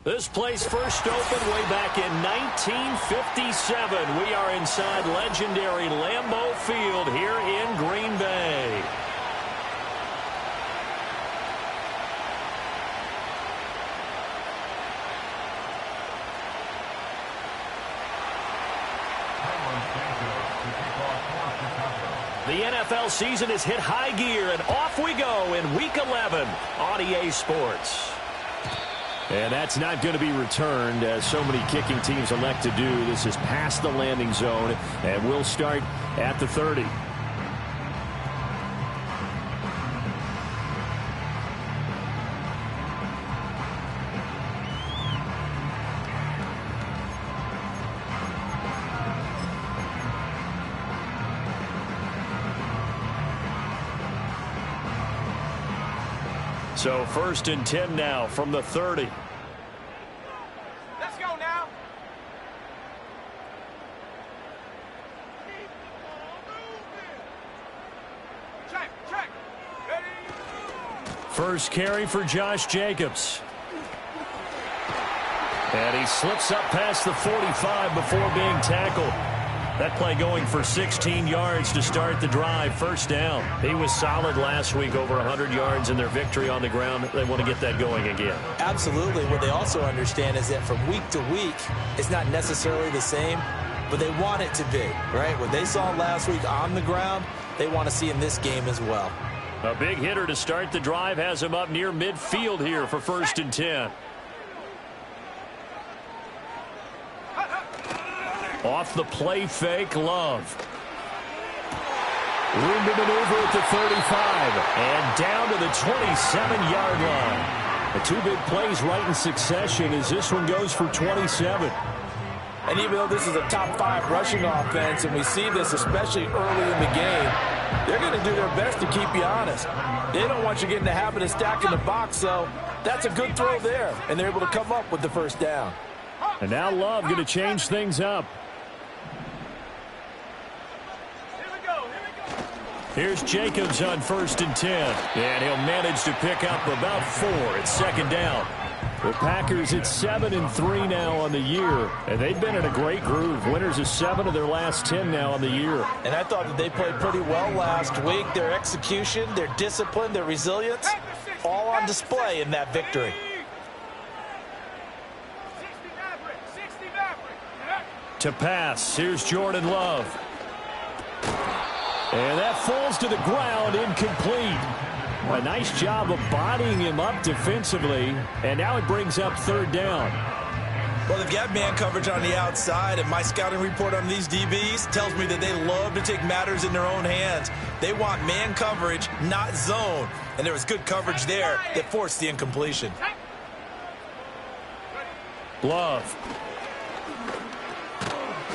This place first opened way back in 1957. We are inside legendary Lambeau Field here in Green Bay. The NFL season has hit high gear, and off we go in Week 11 on EA Sports. And that's not going to be returned, as so many kicking teams elect to do. This is past the landing zone, and we'll start at the 30. So 1st and 10 now from the 30. Let's go now. Check. Ready. First carry for Josh Jacobs. And he slips up past the 45 before being tackled. That play going for 16 yards to start the drive. First down. He was solid last week, over 100 yards in their victory on the ground. They want to get that going again. Absolutely. What they also understand is that from week to week, it's not necessarily the same, but they want it to be, right? What they saw last week on the ground, they want to see in this game as well. A big hitter to start the drive has him up near midfield here for 1st and 10. Off the play fake, Love. Room to maneuver at the 35. And down to the 27-yard line. The two big plays right in succession as this one goes for 27. And even though this is a top 5 rushing offense, and we see this especially early in the game, they're going to do their best to keep you honest. They don't want you getting the habit of stacking the box, so that's a good throw there. And they're able to come up with the first down. And now Love going to change things up. Here's Jacobs on 1st and 10. And he'll manage to pick up about 4 at 2nd down. The Packers at 7-3 now on the year. And they've been in a great groove. Winners of 7 of their last 10 now on the year. And I thought that they played pretty well last week. Their execution, their discipline, their resilience, all on display in that victory. To pass, here's Jordan Love. And that falls to the ground, incomplete. A nice job of bodying him up defensively, and now it brings up 3rd down. Well, they've got man coverage on the outside, and my scouting report on these DBs tells me that they love to take matters in their own hands. They want man coverage, not zone, and there was good coverage there that forced the incompletion. Love.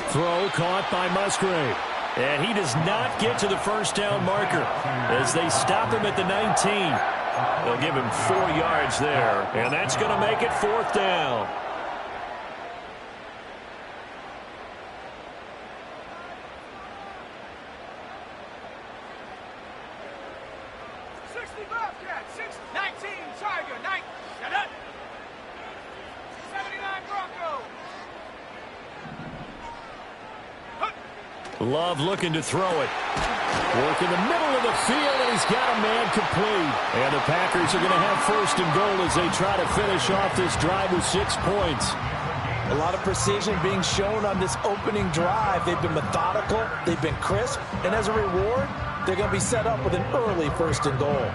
Throw caught by Musgrave. And he does not get to the first down marker as they stop him at the 19. They'll give him 4 yards there, and that's going to make it 4th down. Love looking to throw it. Work in the middle of the field, and he's got a man complete. And the Packers are going to have 1st and goal as they try to finish off this drive with 6 points. A lot of precision being shown on this opening drive. They've been methodical, they've been crisp, and as a reward, they're going to be set up with an early 1st and goal.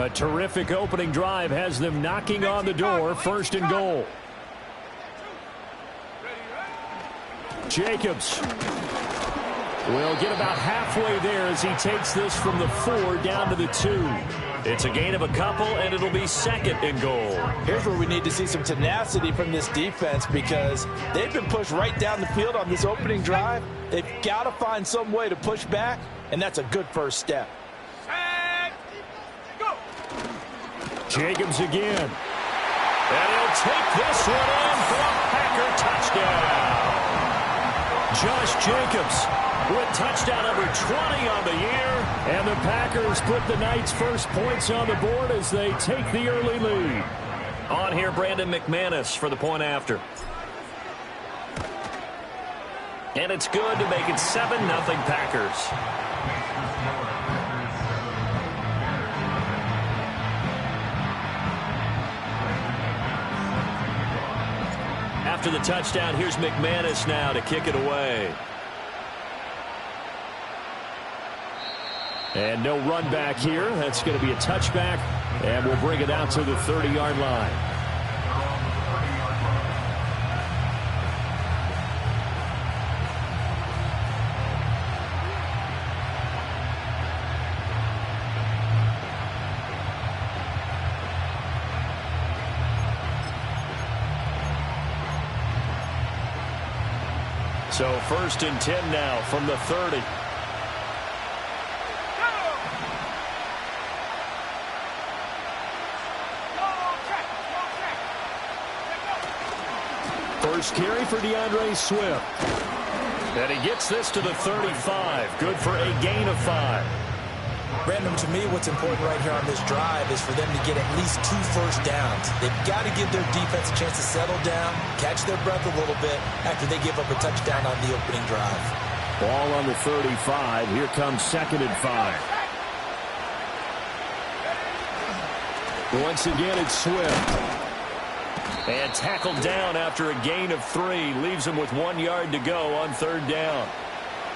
A terrific opening drive has them knocking on the door, 1st and goal. Jacobs will get about halfway there as he takes this from the 4 down to the 2. It's a gain of a couple, and it'll be 2nd and goal. Here's where we need to see some tenacity from this defense, because they've been pushed right down the field on this opening drive. They've got to find some way to push back, and that's a good first step. Go. Jacobs again. And he'll take this one in for a Packer touchdown. Josh Jacobs with touchdown number 20 on the year. And the Packers put the Knights' first points on the board as they take the early lead. On here, Brandon McManus for the point after. And it's good to make it 7-0 Packers. After the touchdown, here's McManus now to kick it away. And no run back here. That's going to be a touchback, and we'll bring it out to the 30-yard line. So 1st and 10 now from the 30. First carry for DeAndre Swift. And he gets this to the 35. Good for a gain of 5. Brandon, to me, what's important right here on this drive is for them to get at least 2 first downs. They've got to give their defense a chance to settle down, catch their breath a little bit after they give up a touchdown on the opening drive. Ball on the 35. Here comes 2nd and 5. Once again, it's Swift. And tackled down after a gain of 3. Leaves him with 1 yard to go on 3rd down.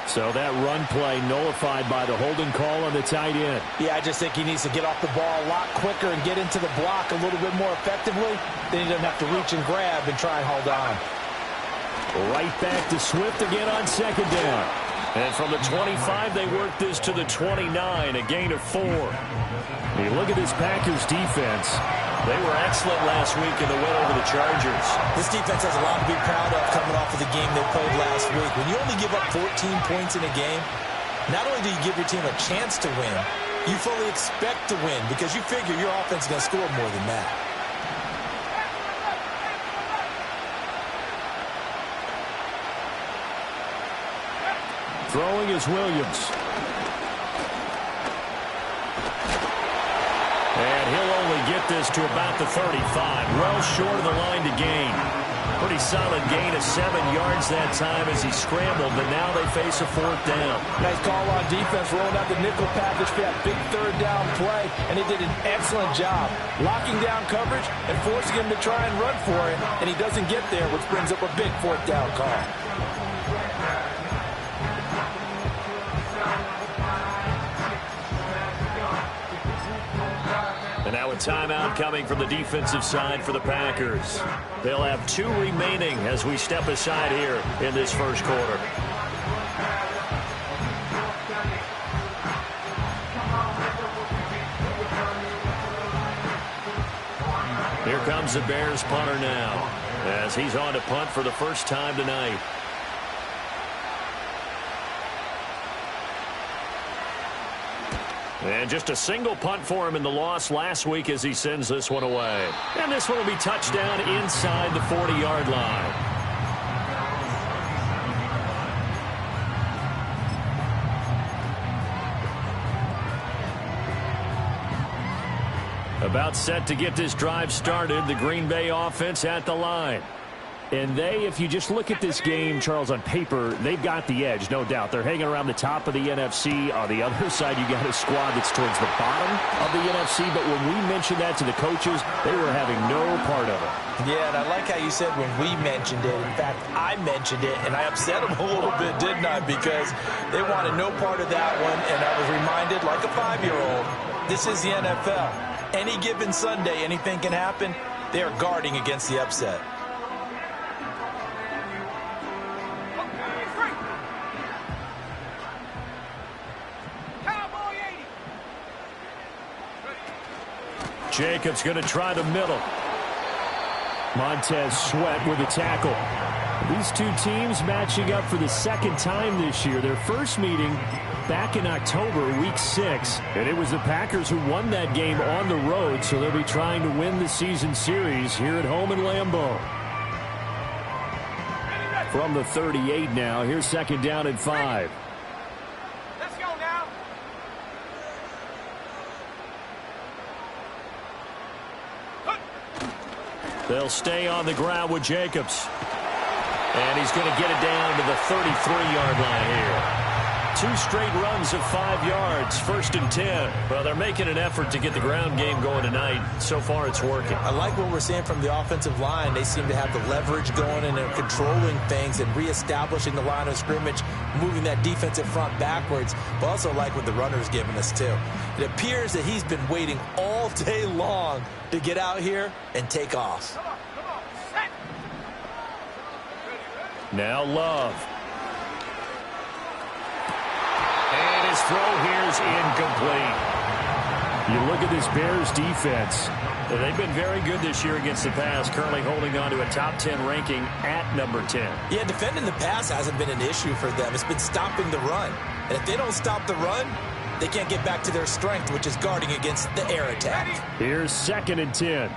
So that run play nullified by the holding call on the tight end. Yeah, I just think he needs to get off the ball a lot quicker and get into the block a little bit more effectively. Then he doesn't have to reach and grab and try and hold on. Right back to Swift again on 2nd down. And from the 25, they work this to the 29, a gain of 4. You look at this Packers defense. They were excellent last week in the win over the Chargers. This defense has a lot to be proud of coming off of the game they played last week. When you only give up 14 points in a game, not only do you give your team a chance to win, you fully expect to win because you figure your offense is going to score more than that. Throwing is Williams. And he'll only get this to about the 35. Well short of the line to gain. Pretty solid gain of 7 yards that time as he scrambled, but now they face a 4th down. Nice call on defense, rolling out the nickel package for that big 3rd down play, and he did an excellent job locking down coverage and forcing him to try and run for it, and he doesn't get there, which brings up a big 4th down call. And now a timeout coming from the defensive side for the Packers. They'll have 2 remaining as we step aside here in this first quarter. Here comes the Bears punter now as he's on to punt for the first time tonight. And just a single punt for him in the loss last week as he sends this one away. And this one will be touchdown inside the 40-yard line. About set to get this drive started, the Green Bay offense at the line. And they, if you just look at this game, Charles, on paper, they've got the edge, no doubt. They're hanging around the top of the NFC. On the other side, you got a squad that's towards the bottom of the NFC. But when we mentioned that to the coaches, they were having no part of it. Yeah, and I like how you said when we mentioned it. In fact, I mentioned it, and I upset them a little bit, didn't I? Because they wanted no part of that one, and I was reminded, like a 5-year-old, this is the NFL. Any given Sunday, anything can happen. They are guarding against the upset. Jacobs going to try the middle. Montez Sweat with a tackle. These two teams matching up for the 2nd time this year. Their first meeting back in October, week 6. And it was the Packers who won that game on the road, so they'll be trying to win the season series here at home in Lambeau. From the 38 now, here's 2nd down and 5. Let's go now. They'll stay on the ground with Jacobs. And he's going to get it down to the 33-yard line here. 2 straight runs of 5 yards, 1st and 10. Well, they're making an effort to get the ground game going tonight. So far, it's working. I like what we're seeing from the offensive line. They seem to have the leverage going and they're controlling things and reestablishing the line of scrimmage, moving that defensive front backwards. But also like what the runner's giving us, too. It appears that he's been waiting all day long to get out here and take off. Now Love. And his throw here is incomplete. You look at this Bears defense. They've been very good this year against the pass, currently holding on to a top 10 ranking at number 10. Yeah, defending the pass hasn't been an issue for them. It's been stopping the run. And if they don't stop the run, they can't get back to their strength, which is guarding against the air attack. Here's 2nd and 10.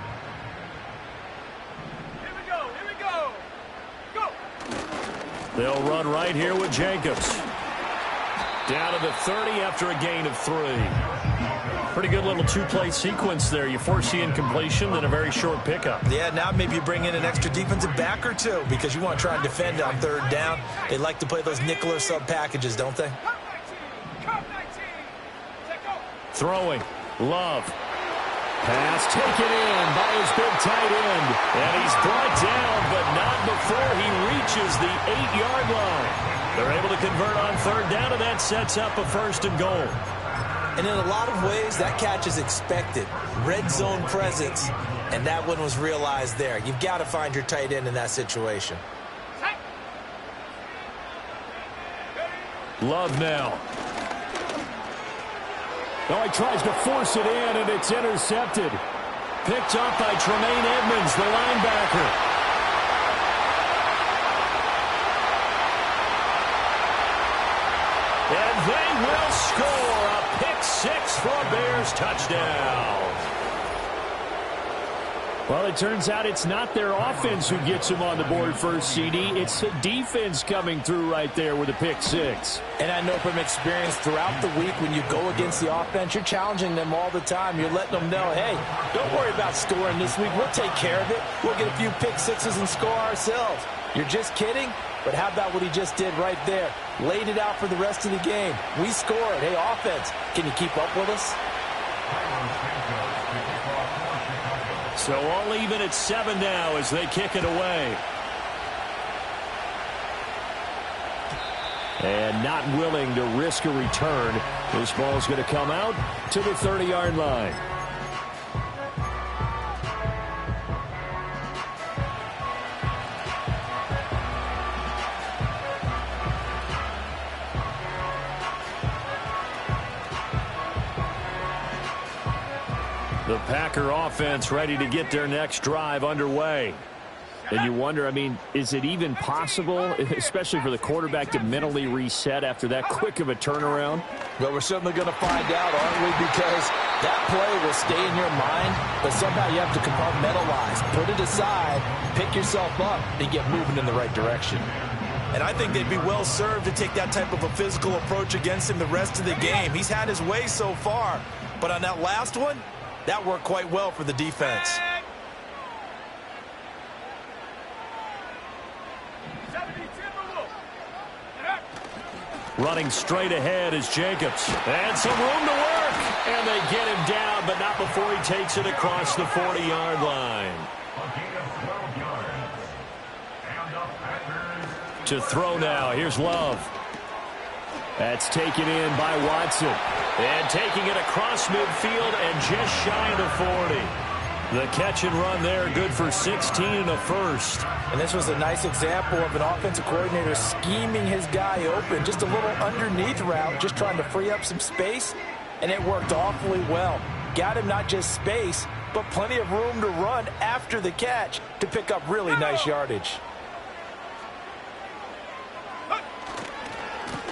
They'll run right here with Jacobs. Down to the 30 after a gain of 3. Pretty good little 2-play sequence there. You force the incompletion, then a very short pickup. Yeah, now maybe you bring in an extra defensive back or 2 because you want to try and defend on 3rd down. They like to play those nickel or sub packages, don't they? Throwing. Love. Pass taken in by his big tight end. And he's brought down, but not before he reaches the 8-yard line. They're able to convert on 3rd down, and that sets up a 1st and goal. And in a lot of ways, that catch is expected. Red zone presence, and that one was realized there. You've got to find your tight end in that situation. Love now. Oh, he tries to force it in, and it's intercepted. Picked up by Tremaine Edmonds, the linebacker. And they will score a pick 6 for a Bears touchdown. Well, it turns out it's not their offense who gets them on the board first, CD. It's the defense coming through right there with a pick 6. And I know from experience throughout the week when you go against the offense, you're challenging them all the time. You're letting them know, hey, don't worry about scoring this week. We'll take care of it. We'll get a few pick 6s and score ourselves. You're just kidding? But how about what he just did right there? Laid it out for the rest of the game. We scored. Hey, offense, can you keep up with us? So all even at 7 now as they kick it away. And not willing to risk a return. This ball's going to come out to the 30-yard line. The Packer offense ready to get their next drive underway. And you wonder, I mean, is it even possible, especially for the quarterback, to mentally reset after that quick of a turnaround? Well, we're certainly going to find out, aren't we? Because that play will stay in your mind, but somehow you have to compartmentalize, put it aside, pick yourself up, and get moving in the right direction. And I think they'd be well served to take that type of a physical approach against him the rest of the game. He's had his way so far, but on that last one, that worked quite well for the defense. Running straight ahead is Jacobs. And some room to work. And they get him down, but not before he takes it across the 40-yard line. To throw now. Here's Love. That's taken in by Watson. And taking it across midfield and just shy of the 40. The catch and run there, good for 16 and a first. And this was a nice example of an offensive coordinator scheming his guy open. Just a little underneath route, just trying to free up some space. And it worked awfully well. Got him not just space, but plenty of room to run after the catch to pick up really nice yardage.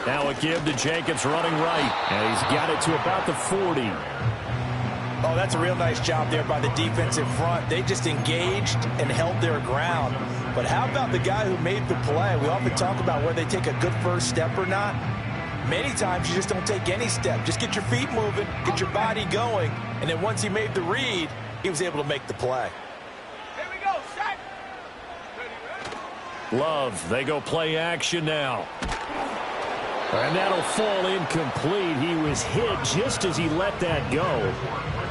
Now a give to Jacobs running right. And he's got it to about the 40. Oh, that's a real nice job there by the defensive front. They just engaged and held their ground. But how about the guy who made the play? We often talk about whether they take a good first step or not. Many times you just don't take any step. Just get your feet moving, get your body going, and then once he made the read, he was able to make the play. Here we go, Love, they go play action now. And that'll fall incomplete. He was hit just as he let that go.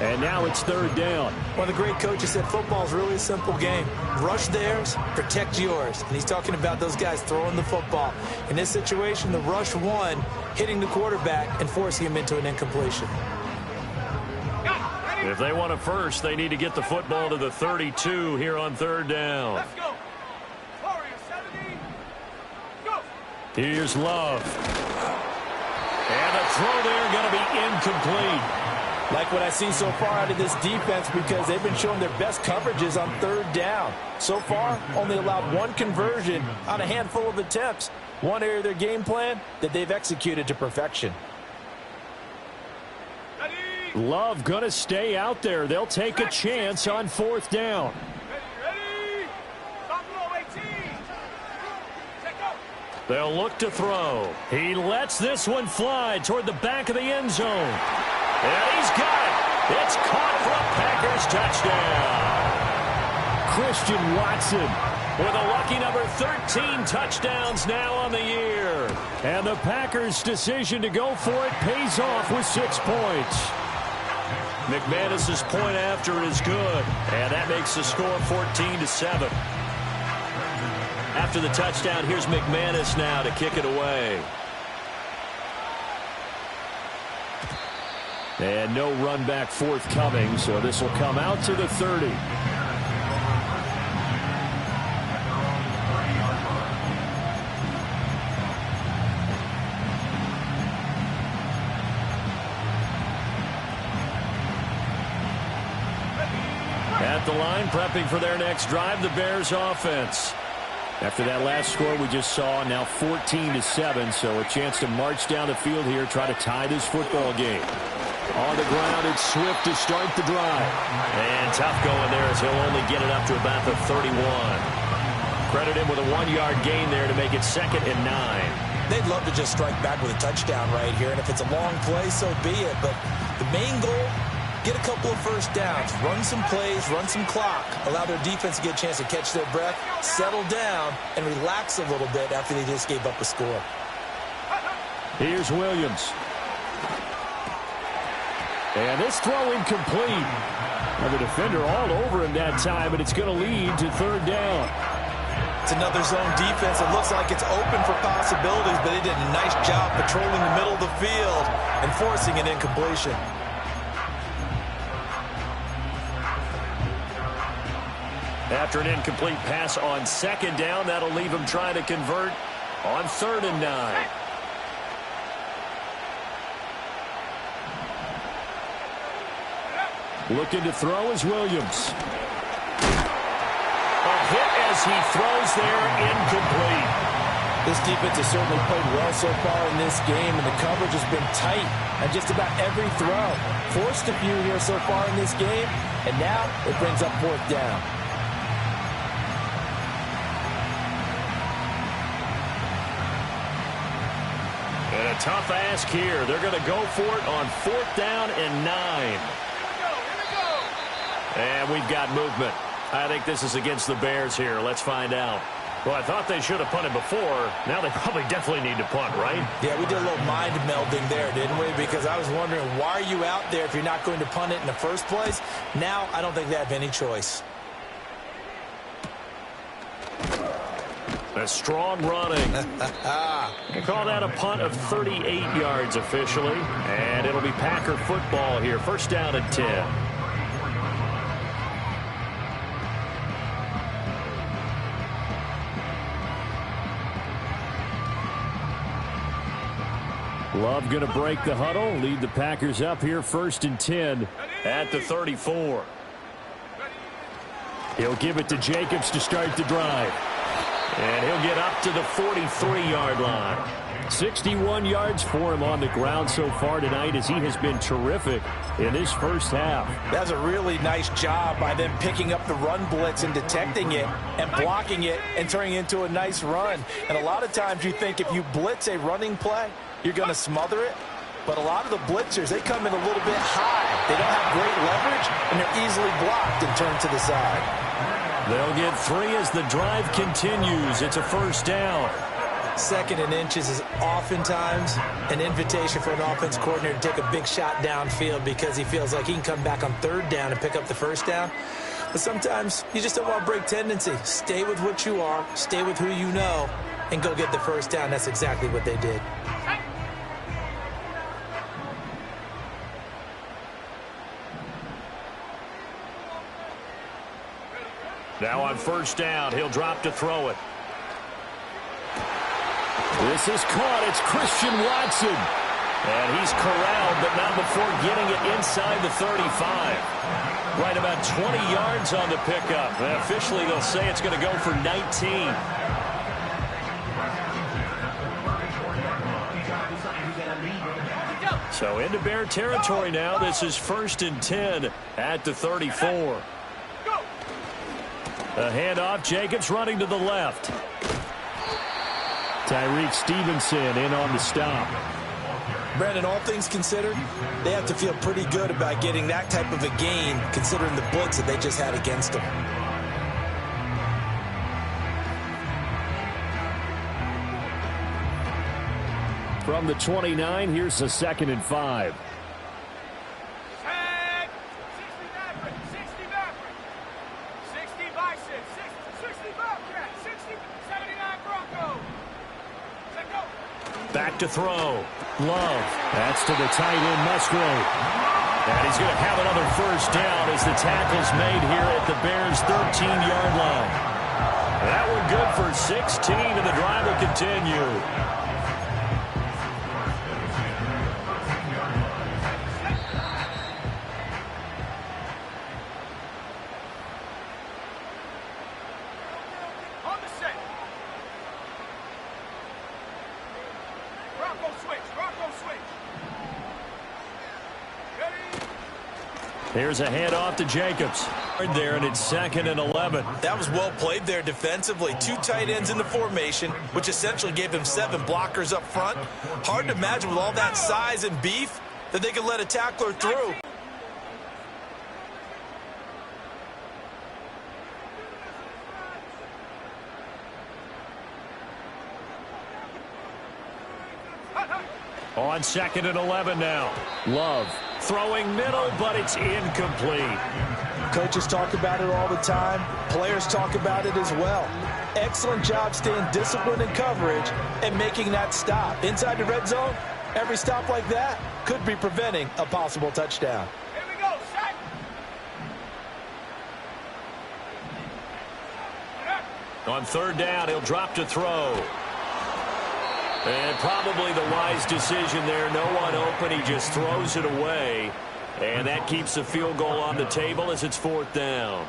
And now it's third down. One of the great coaches said football is really a simple game. Rush theirs, protect yours. And he's talking about those guys throwing the football. In this situation, the rush won, hitting the quarterback and forcing him into an incompletion. If they want a first, they need to get the football to the 32 here on third down. Let's go. Warriors 70. Go. Here's Love. And the throw there going to be incomplete. Like what I've seen so far out of this defense, because they've been showing their best coverages on third down. So far, only allowed one conversion on a handful of attempts. One area of their game plan that they've executed to perfection. Love going to stay out there. They'll take a chance on fourth down. Ready. Stop below 18. Check out. They'll look to throw. He lets this one fly toward the back of the end zone. And he's got it. It's caught for a Packers touchdown. Christian Watson with a lucky number 13 touchdowns now on the year. And the Packers' decision to go for it pays off with 6 points. McManus's point after is good, and that makes the score 14-7. After the touchdown, here's McManus now to kick it away. And no run back forthcoming, so this will come out to the 30. At the line, prepping for their next drive, the Bears offense. After that last score we just saw, now 14-7, so a chance to march down the field here, try to tie this football game. On the ground, it's Swift to start the drive. And tough going there as he'll only get it up to about the 31. Credit him with a 1-yard gain there to make it 2nd and 9. They'd love to just strike back with a touchdown right here, and if it's a long play, so be it. But the main goal, get a couple of first downs, run some plays, run some clock, allow their defense to get a chance to catch their breath, settle down, and relax a little bit after they just gave up a score. Here's Williams. And this throw incomplete. And the defender all over him that time, and it's going to lead to third down. It's another zone defense. It looks like it's open for possibilities, but they did a nice job patrolling the middle of the field and forcing an incompletion. After an incomplete pass on 2nd down, that'll leave him trying to convert on 3rd and 9. Looking to throw is Williams. A hit as he throws there, incomplete. This defense has certainly played well so far in this game, and the coverage has been tight on just about every throw. Forced a few here so far in this game, and now it brings up 4th down. And a tough ask here. They're going to go for it on 4th down and 9. And we've got movement. I think this is against the Bears here. Let's find out. Well, I thought they should have punted before. Now they probably definitely need to punt, right? Yeah, we did a little mind melding there, didn't we? Because I was wondering, why are you out there if you're not going to punt it in the first place? Now I don't think they have any choice. A strong running. They call that a punt of 38 yards officially. And it'll be Packer football here. 1st down and 10. Love going to break the huddle, lead the Packers up here 1st and 10 at the 34. He'll give it to Jacobs to start the drive. And he'll get up to the 43-yard line. 61 yards for him on the ground so far tonight as he has been terrific in this first half. That's a really nice job by them picking up the run blitz and detecting it and blocking it and turning it into a nice run. And a lot of times you think if you blitz a running play, you're going to smother it. But a lot of the blitzers, they come in a little bit high. They don't have great leverage, and they're easily blocked and turned to the side. They'll get 3 as the drive continues. It's a first down. 2nd and inches is oftentimes an invitation for an offense coordinator to take a big shot downfield because he feels like he can come back on 3rd down and pick up the first down. But sometimes you just don't want to break tendency. Stay with what you are, stay with who you know, and go get the first down. That's exactly what they did. Now on first down, he'll drop to throw it. This is caught. It's Christian Watson. And he's corralled, but not before getting it inside the 35. Right about 20 yards on the pickup. And officially, they'll say it's going to go for 19. So into Bear territory now. This is 1st and 10 at the 34. A handoff. Jacobs running to the left. Tyreek Stevenson in on the stop. Brandon, all things considered, they have to feel pretty good about getting that type of a gain considering the blitz that they just had against them. From the 29, here's the 2nd and 5. Back to throw. Love. That's to the tight end, Musgrave. And he's going to have another first down as the tackle's made here at the Bears' 13-yard line. That one good for 16, and the drive will continue. Here's a handoff to Jacobs. There, and it's 2nd and 11. That was well played there defensively. 2 tight ends in the formation, which essentially gave him 7 blockers up front. Hard to imagine with all that size and beef that they could let a tackler through. On 2nd and 11 now. Love throwing middle, but it's incomplete. Coaches talk about it all the time. Players talk about it as well. Excellent job staying disciplined in coverage and making that stop. Inside the red zone, every stop like that could be preventing a possible touchdown. Here we go, set. On 3rd down, he'll drop to throw. And probably the wise decision there. No one open. He just throws it away. And that keeps the field goal on the table as it's 4th down.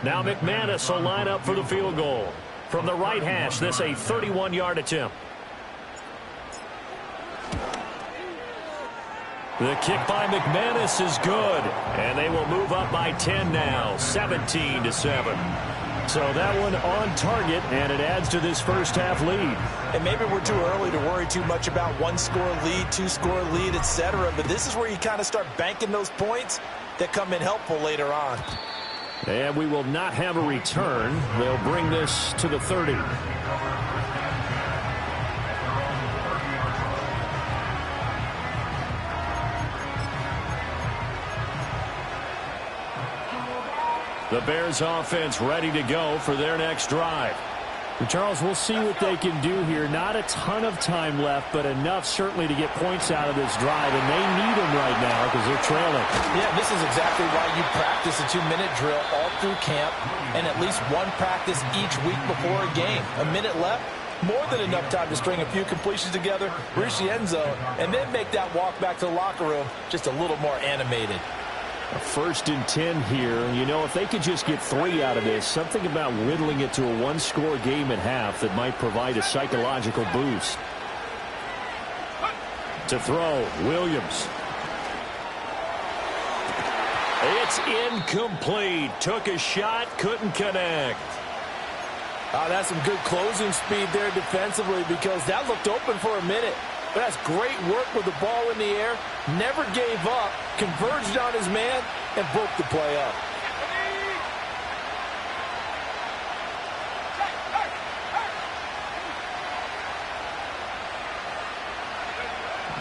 Now McManus will line up for the field goal. From the right hash, this a 31-yard attempt. The kick by McManus is good. And they will move up by 10 now, 17-7. So that one on target, and it adds to this first half lead. And maybe we're too early to worry too much about 1-score lead, 2-score lead, etc. But this is where you kind of start banking those points that come in helpful later on. And we will not have a return. They'll bring this to the 30. The Bears offense ready to go for their next drive. And Charles, we'll see what they can do here. Not a ton of time left, but enough certainly to get points out of this drive, and they need them right now because they're trailing. Yeah, this is exactly why you practice a 2-minute drill all through camp and at least one practice each week before a game. A minute left, more than enough time to string a few completions together, reach the end zone, and then make that walk back to the locker room just a little more animated. 1st and 10 here. You know, if they could just get 3 out of this, something about whittling it to a 1-score game at half that might provide a psychological boost. To throw, Williams. It's incomplete. Took a shot, couldn't connect. That's some good closing speed there defensively because that looked open for a minute. But that's great work with the ball in the air. Never gave up, converged on his man, and broke the play up.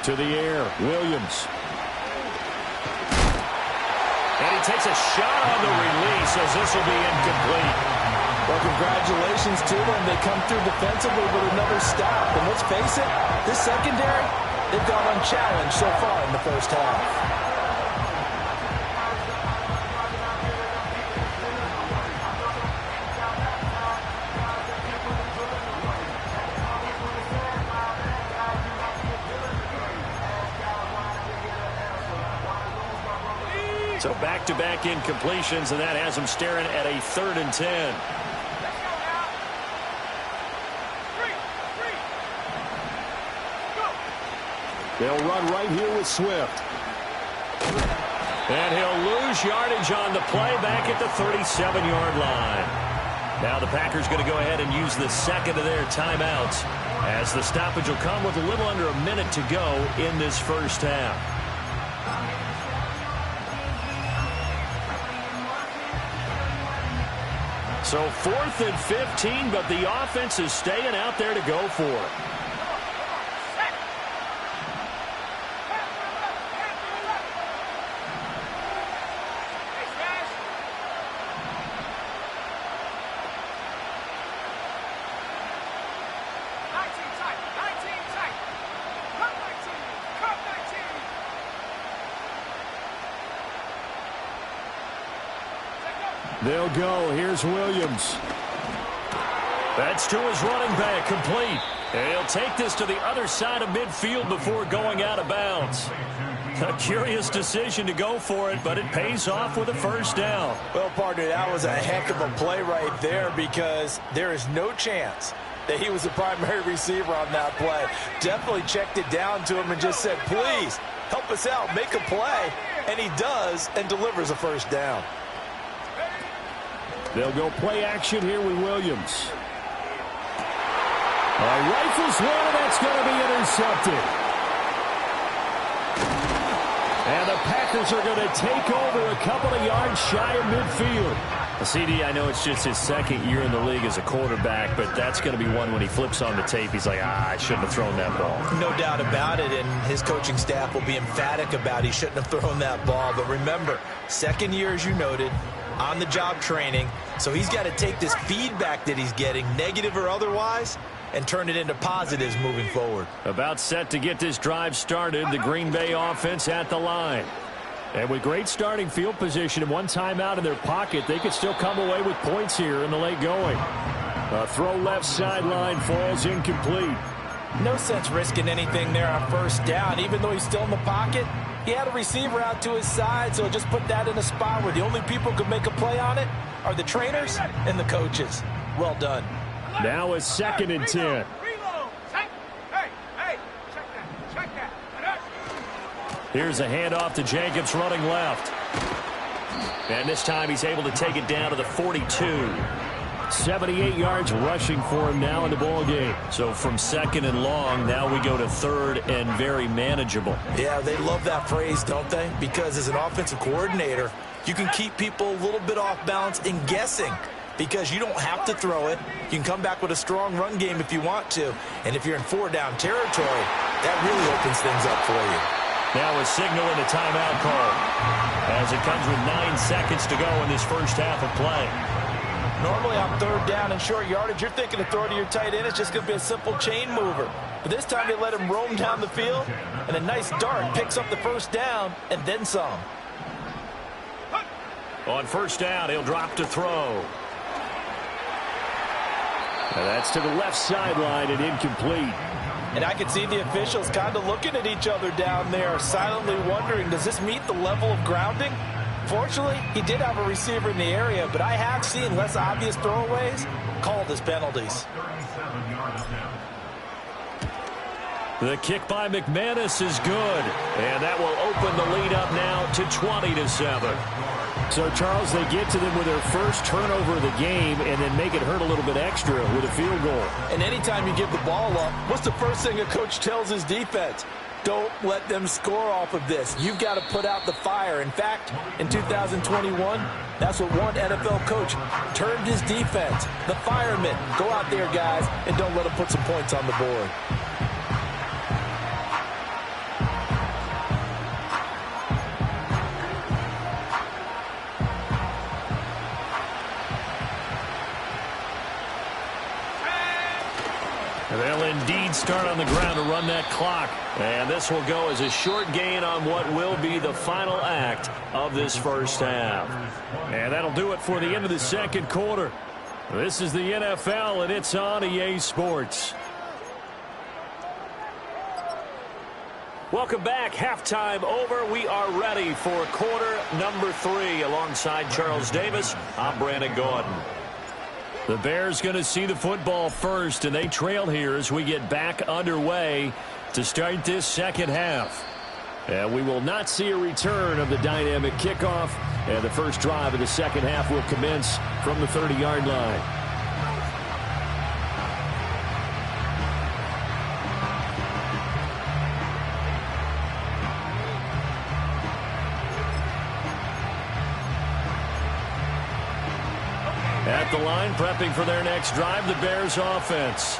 To the air, Williams. And he takes a shot on the release as this will be incomplete. Well, congratulations to them. They come through defensively with another stop. And let's face it, this secondary, they've gone unchallenged so far in the first half. So back-to-back incompletions, and that has them staring at a 3rd and 10. Let's go now. 3, 3. Go. They'll run right here with Swift. And he'll lose yardage on the play back at the 37-yard line. Now the Packers going to go ahead and use the second of their timeouts as the stoppage will come with a little under a minute to go in this first half. So 4th and 15, but the offense is staying out there to go for it. They'll go. Here's Williams. That's to his running back, complete. And he'll take this to the other side of midfield before going out of bounds. A curious decision to go for it, but it pays off with a first down. Well, partner, that was a heck of a play right there because there is no chance that he was the primary receiver on that play. Definitely checked it down to him and just said, please, help us out, make a play. And he does and delivers a first down. They'll go play action here with Williams. Rifles one, and that's going to be intercepted. And the Packers are going to take over a couple of yards shy of midfield. CD, I know it's just his 2nd year in the league as a quarterback, but that's going to be one when he flips on the tape. He's like, I shouldn't have thrown that ball. No doubt about it, and his coaching staff will be emphatic about he shouldn't have thrown that ball. But remember, 2nd year, as you noted, on-the-job training, so he's got to take this feedback that he's getting, negative or otherwise, and turn it into positives moving forward. About set to get this drive started, the Green Bay offense at the line. And with great starting field position and one timeout in their pocket, they could still come away with points here in the late going. A throw left sideline falls incomplete. No sense risking anything there on first down, even though he's still in the pocket. He had a receiver out to his side, so just put that in a spot where the only people who can make a play on it are the trainers and the coaches. Well done. Now a 2nd and 10. Reload. Hey, check that. Here's a handoff to Jacobs running left. And this time he's able to take it down to the 42. 78 yards rushing for him now in the ball game. So from 2nd and long, now we go to 3rd and very manageable. Yeah, they love that phrase, don't they? Because as an offensive coordinator, you can keep people a little bit off balance and guessing because you don't have to throw it. You can come back with a strong run game if you want to. And if you're in 4-down territory, that really opens things up for you. Now a signal and a timeout call as it comes with 9 seconds to go in this first half of play. Normally on 3rd down and short yardage, you're thinking to throw to your tight end. It's just going to be a simple chain mover. But this time they let him roam down the field, and a nice dart picks up the first down and then some. On first down, he'll drop to throw. And that's to the left sideline and incomplete. And I could see the officials kind of looking at each other down there, silently wondering, does this meet the level of grounding? Fortunately, he did have a receiver in the area, but I have seen less obvious throwaways called as penalties. The kick by McManus is good, and that will open the lead up now to 20-7. So, Charles, they get to them with their first turnover of the game and then make it hurt a little bit extra with a field goal. And anytime you give the ball up, what's the first thing a coach tells his defense? Don't let them score off of this. You've got to put out the fire. In fact, in 2021, that's what one NFL coach termed his defense. The firemen. Go out there, guys, and don't let them put some points on the board. lead start on the ground to run that clock. And this will go as a short gain on what will be the final act of this first half. And that'll do it for the end of the second quarter. This is the NFL, and it's on EA Sports. Welcome back. Halftime over. We are ready for quarter number 3. Alongside Charles Davis, I'm Brandon Gordon. The Bears going to see the football first, and they trail here as we get back underway to start this second half. And we will not see a return of the dynamic kickoff, and the first drive of the second half will commence from the 30-yard line. At the line, prepping for their next drive, the Bears offense.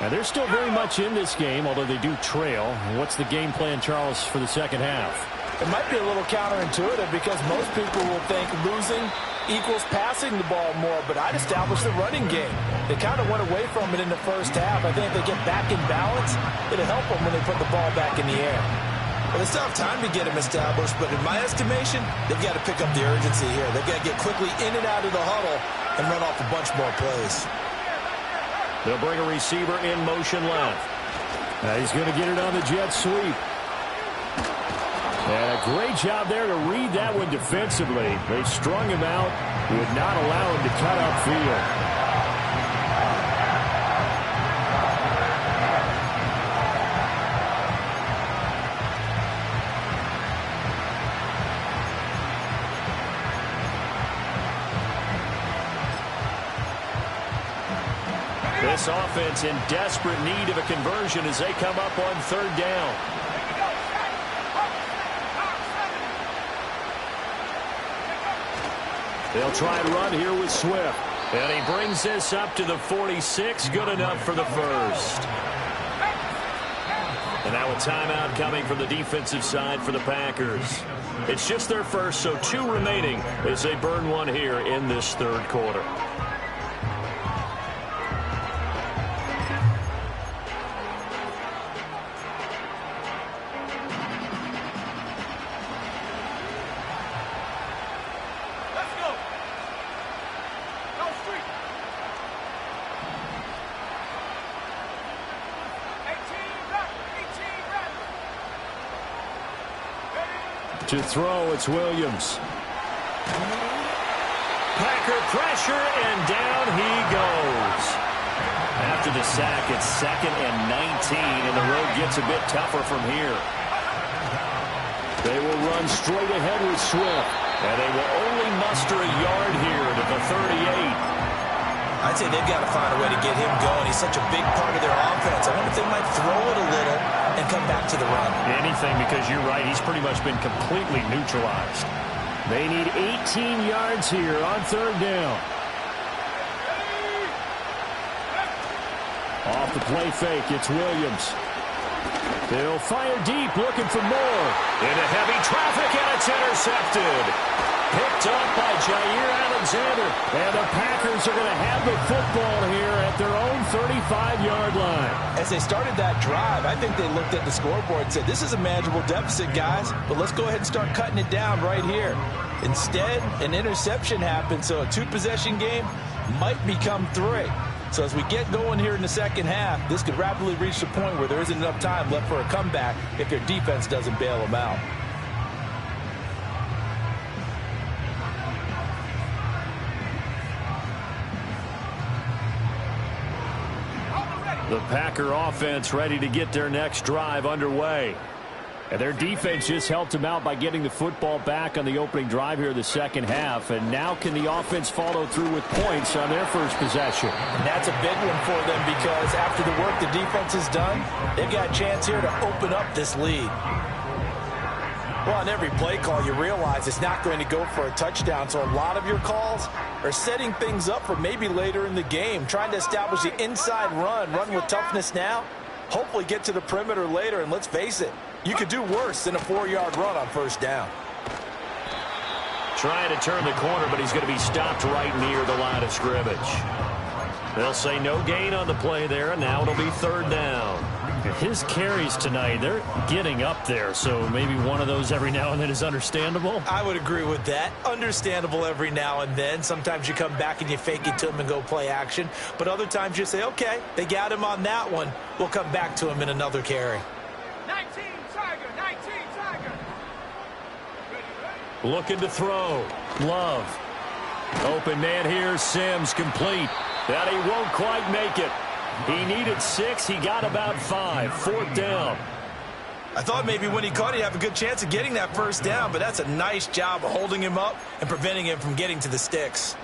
And they're still very much in this game, although they do trail. What's the game plan, Charles, for the second half? It might be a little counterintuitive because most people will think losing equals passing the ball more, but I'd establish the running game. They kind of went away from it in the first half. I think if they get back in balance, it'll help them when they put the ball back in the air. Well, they still have time to get him established, but in my estimation, they've got to pick up the urgency here. They've got to get quickly in and out of the huddle and run off a bunch more plays. They'll bring a receiver in motion left. He's going to get it on the jet sweep. And a great job there to read that one defensively. They strung him out, would not allow him to cut upfield. This offense in desperate need of a conversion as they come up on third down. They'll try and run here with Swift. And he brings this up to the 46. Good enough for the first. And now a timeout coming from the defensive side for the Packers. It's just their first, so 2 remaining as they burn one here in this third quarter. To throw, it's Williams. Packer pressure, and down he goes. After the sack, it's 2nd and 19, and the road gets a bit tougher from here. They will run straight ahead with Swift, and they will only muster a yard here to the 38. I'd say they've got to find a way to get him going. He's such a big part of their offense. I wonder if they might throw it a little and come back to the run. Anything, because you're right. He's pretty much been completely neutralized. They need 18 yards here on third down. Off the play fake, it's Williams. They'll fire deep, looking for more. Into heavy traffic, and it's intercepted. Picked up by Jair Alexander. And the Packers are going to have the football here at their own 35-yard line. As they started that drive, I think they looked at the scoreboard and said, this is a manageable deficit, guys, but let's go ahead and start cutting it down right here. Instead, an interception happened, so a 2-possession game might become 3. So as we get going here in the second half, this could rapidly reach the point where there isn't enough time left for a comeback if their defense doesn't bail them out. The Packer offense ready to get their next drive underway. And their defense just helped them out by getting the football back on the opening drive here in the second half. And now can the offense follow through with points on their first possession? And that's a big one for them because after the work the defense has done, they've got a chance here to open up this lead. Well, on every play call, you realize it's not going to go for a touchdown. So a lot of your calls are setting things up for maybe later in the game, trying to establish the inside run with toughness now, hopefully get to the perimeter later. And let's face it, you could do worse than a 4-yard run on first down. Trying to turn the corner, but he's going to be stopped right near the line of scrimmage. They'll say no gain on the play there, and now it'll be third down. His carries tonight, they're getting up there, so maybe one of those every now and then is understandable. I would agree with that. Understandable every now and then. Sometimes you come back and you fake it to him and go play action. But other times you say, okay, they got him on that one. We'll come back to him in another carry. 19 Tiger, 19 Tiger. Looking to throw. Love. Open man here, Sims complete. That he won't quite make it. He needed 6. He got about 5. 4th down. I thought maybe when he caught it, he'd have a good chance of getting that first down, but that's a nice job of holding him up and preventing him from getting to the sticks.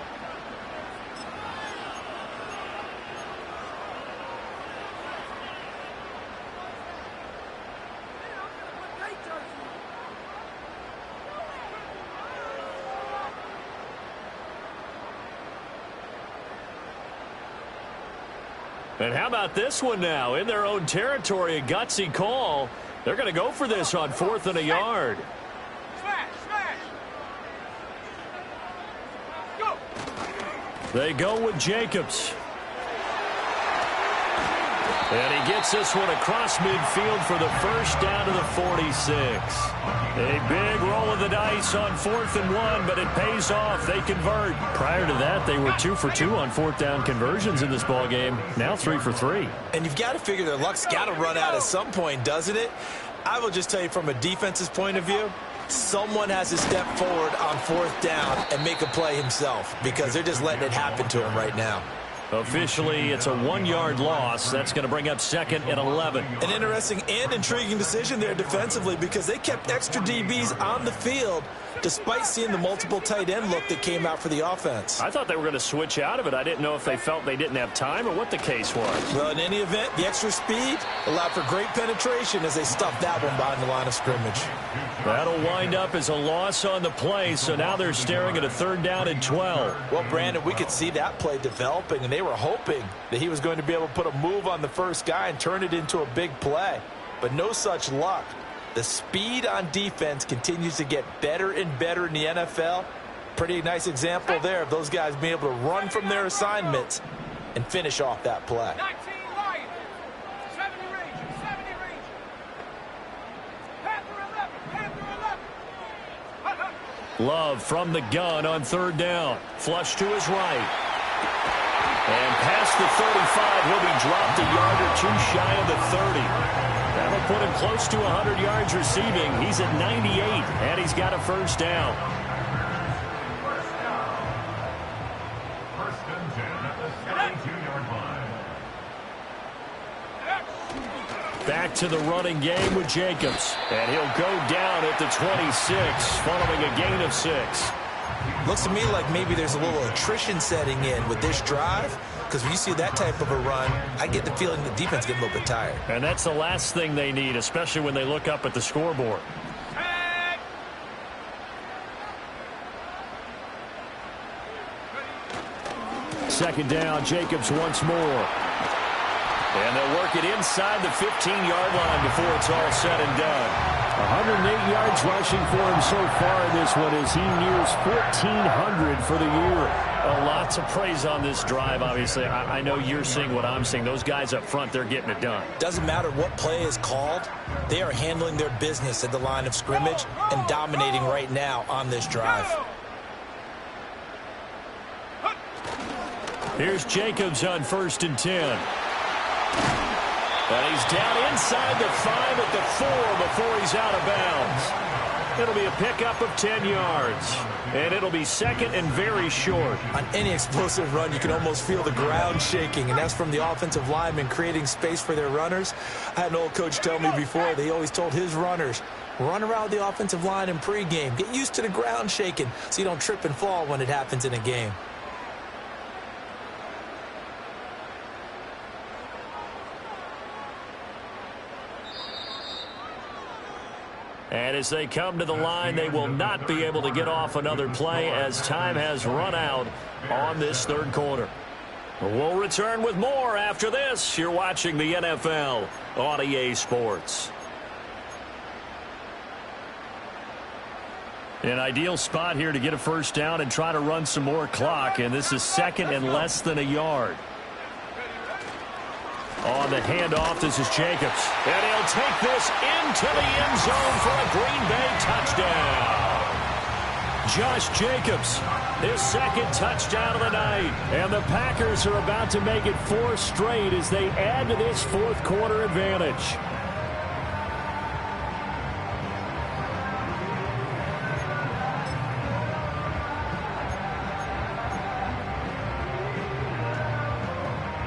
And how about this one now? In their own territory, a gutsy call. They're going to go for this on 4th and a yard. Smash, smash. Go. They go with Jacobs. And he gets this one across midfield for the first down to the 46. A big roll of the dice on 4th and 1, but it pays off. They convert. Prior to that, they were 2 for 2 on 4th down conversions in this ball game. Now 3 for 3. And you've got to figure their luck's got to run out at some point, doesn't it? I will just tell you from a defense's point of view, someone has to step forward on 4th down and make a play himself because they're just letting it happen to him right now. Officially, it's a 1-yard loss. That's going to bring up 2nd and 11. An interesting and intriguing decision there defensively because they kept extra DBs on the field despite seeing the multiple tight end look that came out for the offense. I thought they were going to switch out of it. I didn't know if they felt they didn't have time or what the case was. Well, in any event, the extra speed allowed for great penetration as they stuffed that one behind the line of scrimmage. That'll wind up as a loss on the play, so now they're staring at a 3rd down and 12. Well, Brandon, we could see that play developing, and they were hoping that he was going to be able to put a move on the first guy and turn it into a big play. But no such luck. The speed on defense continues to get better and better in the NFL. Pretty nice example there of those guys being able to run from their assignments and finish off that play. 19 Life. 70 Rangers, 70 Rangers. Panther 11, Panther 11. Love from the gun on 3rd down. Flush to his right. And past the 35, he'll be dropped a yard or 2 shy of the 30. That'll put him close to 100 yards receiving. He's at 98, and he's got a 1st down. First and 10 at the 72-yard line. Back to the running game with Jacobs. And he'll go down at the 26, following a gain of 6. Looks to me like maybe there's a little attrition setting in with this drive, because when you see that type of a run, I get the feeling the defense getting a little bit tired. And that's the last thing they need, especially when they look up at the scoreboard. Second down, Jacobs once more. And they'll work it inside the 15-yard line before it's all said and done. 108 yards rushing for him so far in this one as he nears 1,400 for the year. A lot to praise on this drive, obviously. I know you're seeing what I'm seeing. Those guys up front, they're getting it done. Doesn't matter what play is called. They are handling their business at the line of scrimmage and dominating right now on this drive. Here's Jacobs on 1st and 10. And he's down inside the 5 at the 4 before he's out of bounds. It'll be a pickup of 10 yards. And it'll be 2nd and very short. On any explosive run, you can almost feel the ground shaking, and that's from the offensive linemen creating space for their runners. I had an old coach tell me before, they always told his runners, run around the offensive line in pregame. Get used to the ground shaking so you don't trip and fall when it happens in a game. And as they come to the line, they will not be able to get off another play as time has run out on this 3rd quarter. We'll return with more after this. You're watching the NFL on EA Sports. An ideal spot here to get a 1st down and try to run some more clock. And this is 2nd and less than a yard. On the handoff, this is Jacobs. And he'll take this into the end zone for a Green Bay touchdown. Josh Jacobs, his second touchdown of the night. And the Packers are about to make it 4 straight as they add to this fourth quarter advantage.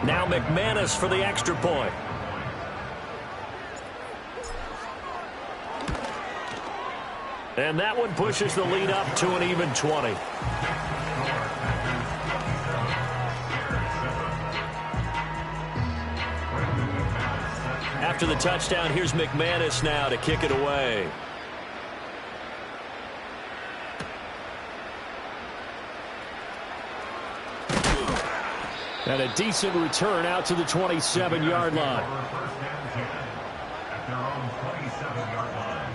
Now McManus for the extra point. And that one pushes the lead up to an even 20. After the touchdown, here's McManus now to kick it away. And a decent return out to the 27-yard line. At their own 27-yard line.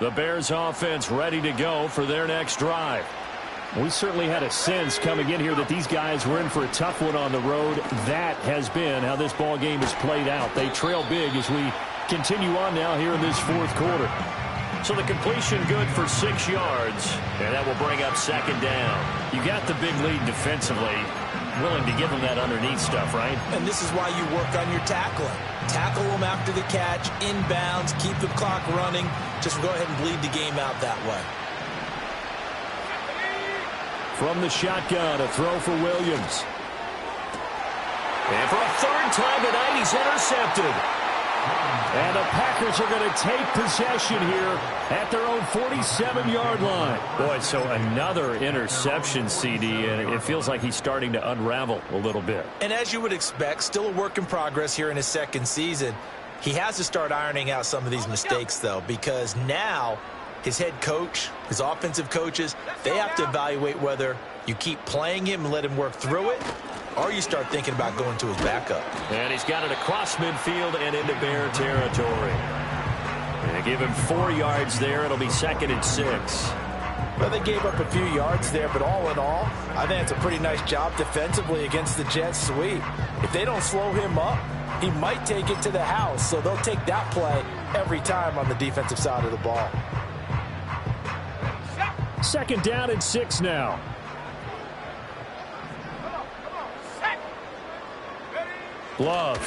The Bears offense ready to go for their next drive. We certainly had a sense coming in here that these guys were in for a tough one on the road. That has been how this ball game has played out. They trail big as we continue on now here in this fourth quarter. So the completion good for 6 yards, and that will bring up second down. You got the big lead defensively, willing to give them that underneath stuff, right? And this is why you work on your tackling. Tackle them after the catch, inbounds, keep the clock running. Just go ahead and bleed the game out that way. From the shotgun, a throw for Williams. And for a third time tonight, he's intercepted. And the Packers are going to take possession here at their own 47-yard line. Boy, so another interception, CD, and it feels like he's starting to unravel a little bit. And as you would expect, still a work in progress here in his second season. He has to start ironing out some of these mistakes, though, because now his head coach, his offensive coaches, they have to evaluate whether you keep playing him and let him work through it, or you start thinking about going to his backup. And he's got it across midfield and into Bear territory. And give him 4 yards there. It'll be 2nd and 6. Well, they gave up a few yards there, but all in all, I think it's a pretty nice job defensively against the Jets sweep. If they don't slow him up, he might take it to the house, so they'll take that play every time on the defensive side of the ball. 2nd down and 6 now. Love.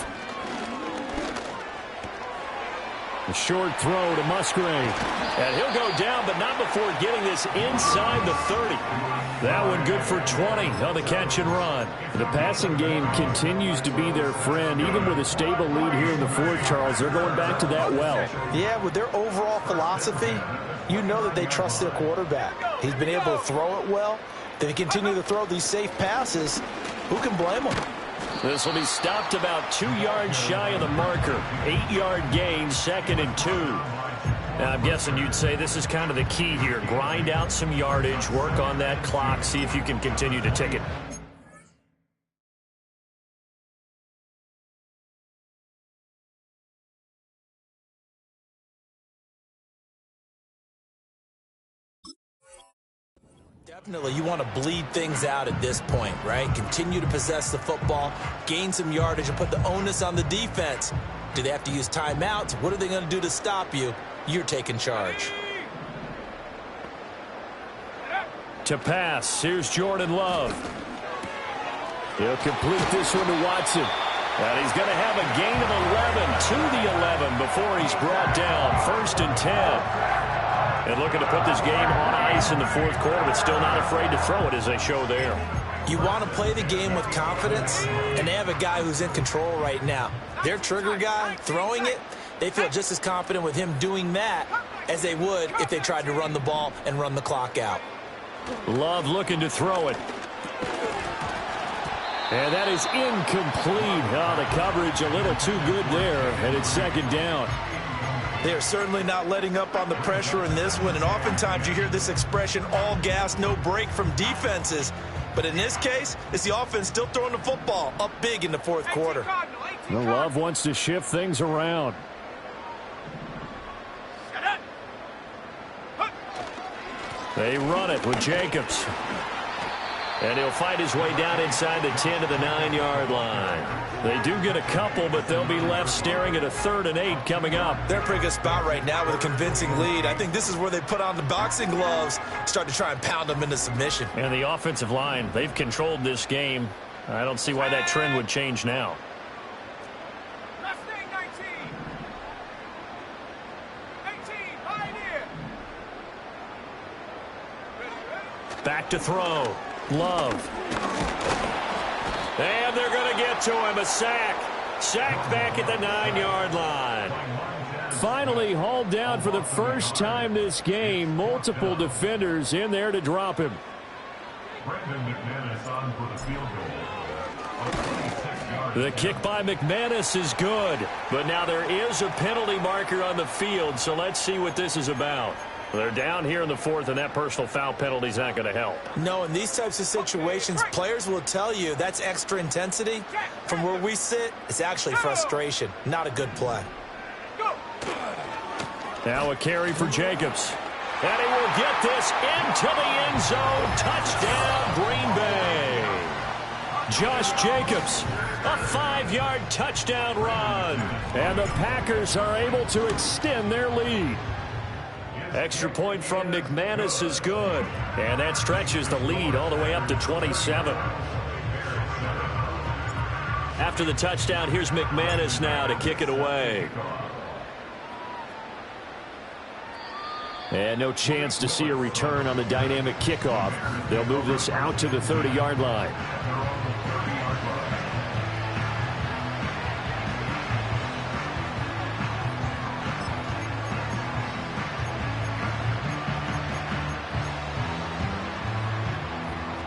A short throw to Musgrave. And he'll go down, but not before getting this inside the 30. That one good for 20 on the catch and run. The passing game continues to be their friend. Even with a stable lead here in the fourth, Charles, they're going back to that well. Yeah, with their overall philosophy, you know that they trust their quarterback. He's been able to throw it well. They continue to throw these safe passes. Who can blame them? This will be stopped about 2 yards shy of the marker. 8-yard gain, 2nd and 2. Now, I'm guessing you'd say this is kind of the key here. Grind out some yardage, work on that clock, see if you can continue to tick it. Definitely, you want to bleed things out at this point, right? Continue to possess the football, gain some yardage, and put the onus on the defense. Do they have to use timeouts? What are they going to do to stop you? You're taking charge. To pass, here's Jordan Love. He'll complete this one to Watson. And he's going to have a gain of 11 to the 11 before he's brought down. 1st and 10. And looking to put this game on ice in the fourth quarter, but still not afraid to throw it as they show there. You want to play the game with confidence, and they have a guy who's in control right now. Their trigger guy, throwing it, they feel just as confident with him doing that as they would if they tried to run the ball and run the clock out. Love looking to throw it. And that is incomplete. Oh, the coverage a little too good there, and it's 2nd down. They are certainly not letting up on the pressure in this one, and oftentimes you hear this expression, all gas, no break from defenses. But in this case, it's the offense still throwing the football up big in the fourth quarter. The Love wants to shift things around. They run it with Jacobs. And he'll fight his way down inside the 10 to the 9-yard line. They do get a couple, but they'll be left staring at a 3rd and 8 coming up. They're in a pretty good spot right now with a convincing lead. I think this is where they put on the boxing gloves, start to try and pound them into submission. And the offensive line, they've controlled this game. I don't see why that trend would change now. Mustang 19. 18, Pioneer. Ready. Back to throw. Love. And they're going to get to him. A sack. Sacked back at the 9-yard line. Finally hauled down for the first time this game. Multiple defenders in there to drop him. Brandon McManus on for the field goal. The kick by McManus is good. But now there is a penalty marker on the field, so let's see what this is about. They're down here in the 4th, and that personal foul penalty is not going to help. No, in these types of situations, players will tell you that's extra intensity. From where we sit, it's actually frustration. Not a good play. Go. Now a carry for Jacobs. And he will get this into the end zone. Touchdown, Green Bay. Josh Jacobs, a 5-yard touchdown run. And the Packers are able to extend their lead. Extra point from McManus is good. And that stretches the lead all the way up to 27. After the touchdown, here's McManus now to kick it away. And no chance to see a return on the dynamic kickoff. They'll move this out to the 30-yard line.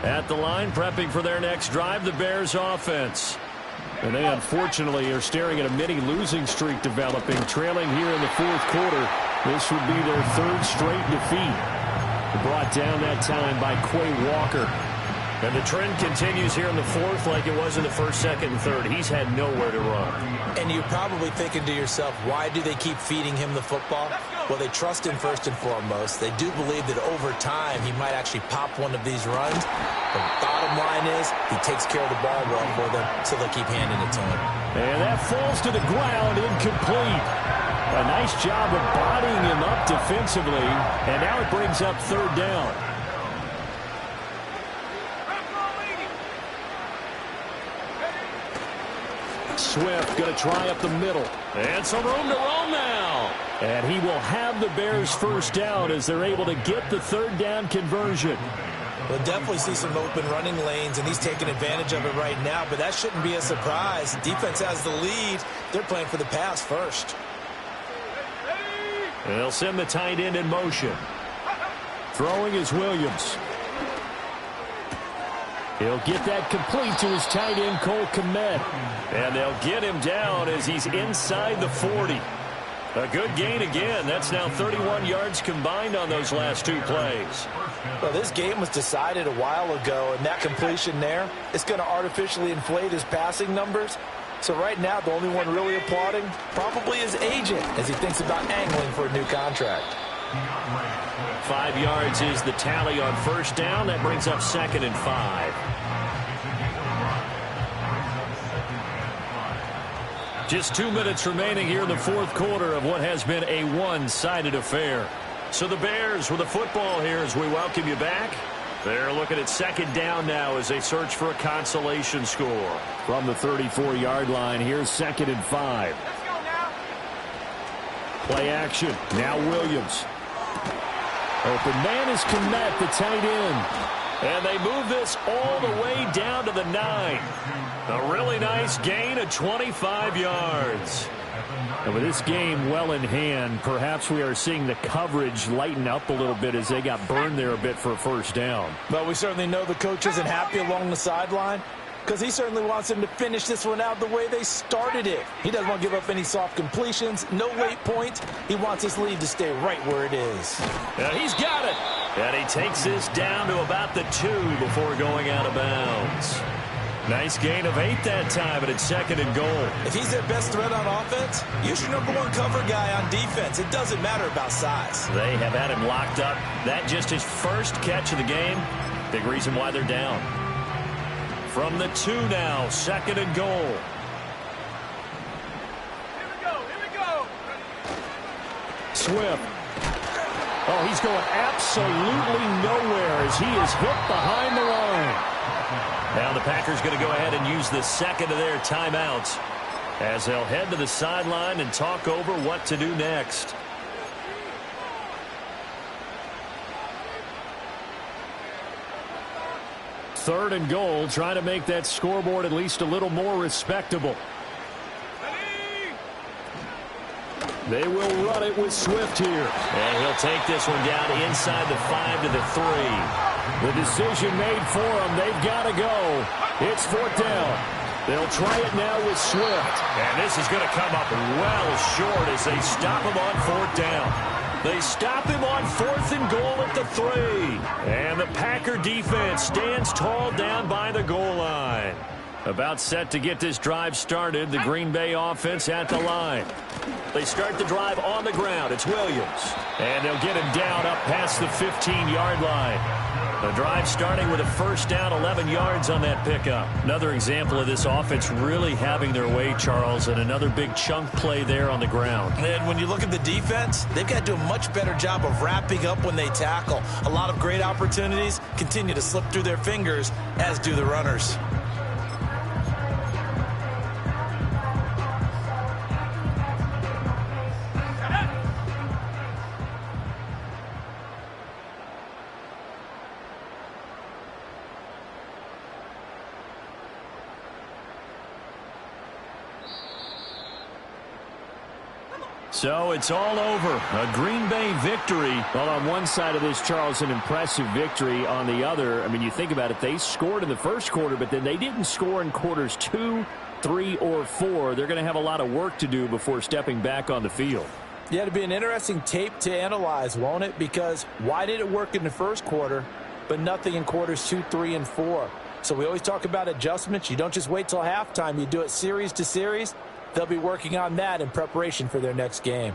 At the line, prepping for their next drive, the Bears offense. And they unfortunately are staring at a mini losing streak developing, trailing here in the 4th quarter. This would be their 3rd straight defeat. Brought down that time by Quay Walker. And the trend continues here in the 4th like it was in the 1st, 2nd, and 3rd. He's had nowhere to run. And you're probably thinking to yourself, why do they keep feeding him the football? Well, they trust him first and foremost. They do believe that over time he might actually pop one of these runs. The bottom line is he takes care of the ball well for them, so they'll keep handing it to him. And that falls to the ground, incomplete. A nice job of bodying him up defensively. And now it brings up 3rd down. Swift going to try up the middle. And some room to roam now. And he will have the Bears 1st down as they're able to get the 3rd down conversion. We'll definitely see some open running lanes, and he's taking advantage of it right now, but that shouldn't be a surprise. Defense has the lead. They're playing for the pass first. And they'll send the tight end in motion. Throwing is Williams. He'll get that complete to his tight end, Cole Kmet. And they'll get him down as he's inside the 40. A good gain again. That's now 31 yards combined on those last 2 plays. Well, this game was decided a while ago, and that completion there is going to artificially inflate his passing numbers. So right now, the only one really applauding probably his agent as he thinks about angling for a new contract. 5 yards is the tally on 1st down. That brings up 2nd and 5. Just 2 minutes remaining here in the 4th quarter of what has been a one-sided affair. So the Bears with the football here as we welcome you back. They're looking at 2nd down now as they search for a consolation score. From the 34-yard line, here's 2nd and 5. Let's go now. Play action. Now Williams. Open man is Kmet, the tight end. And they move this all the way down to the 9. A really nice gain of 25 yards. And with this game well in hand, perhaps we are seeing the coverage lighten up a little bit as they got burned there a bit for a 1st down. But we certainly know the coach isn't happy along the sideline because he certainly wants them to finish this one out the way they started it. He doesn't want to give up any soft completions, no late points. He wants his lead to stay right where it is. And he's got it. And he takes this down to about the 2 before going out of bounds. Nice gain of 8 that time, and it's 2nd and goal. If he's their best threat on offense, use your #1 cover guy on defense. It doesn't matter about size. They have had him locked up. That just his first catch of the game. Big reason why they're down. From the 2 now, 2nd and goal. Here we go. Swift. Oh, he's going absolutely nowhere as he is hit behind the line. Now the Packers going to go ahead and use the second of their timeouts as they'll head to the sideline and talk over what to do next. Third and goal, trying to make that scoreboard at least a little more respectable. They will run it with Swift here. And he'll take this one down inside the 5 to the 3. The decision made for them. They've got to go. It's 4th down. They'll try it now with Swift. And this is going to come up well short as they stop him on 4th down. They stop him on 4th and goal at the 3. And the Packer defense stands tall down by the goal line. About set to get this drive started, the Green Bay offense at the line. They start the drive on the ground. It's Williams. And they'll get him down up past the 15-yard line. The drive starting with a 1st down, 11 yards on that pickup. Another example of this offense really having their way, Charles, and another big chunk play there on the ground. And when you look at the defense, they've got to do a much better job of wrapping up when they tackle. A lot of great opportunities continue to slip through their fingers, as do the runners. So it's all over. A Green Bay victory. Well, on one side of this, Charles, an impressive victory. On the other, I mean, you think about it, they scored in the first quarter, but then they didn't score in quarters 2, 3, or 4. They're going to have a lot of work to do before stepping back on the field. Yeah, it'll be an interesting tape to analyze, won't it? Because why did it work in the first quarter, but nothing in quarters 2, 3, and 4? So we always talk about adjustments. You don't just wait till halftime. You do it series to series. They'll be working on that in preparation for their next game.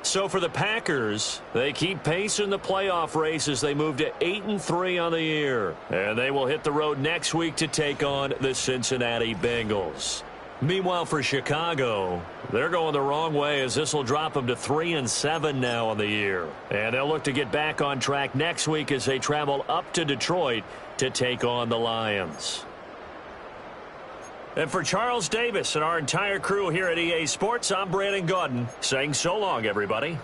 So for the Packers, they keep pace in the playoff race as they move to 8-3 on the year. And they will hit the road next week to take on the Cincinnati Bengals. Meanwhile, for Chicago, they're going the wrong way as this will drop them to 3-7 now on the year. And they'll look to get back on track next week as they travel up to Detroit to take on the Lions. And for Charles Davis and our entire crew here at EA Sports, I'm Brandon Gaudin saying so long, everybody.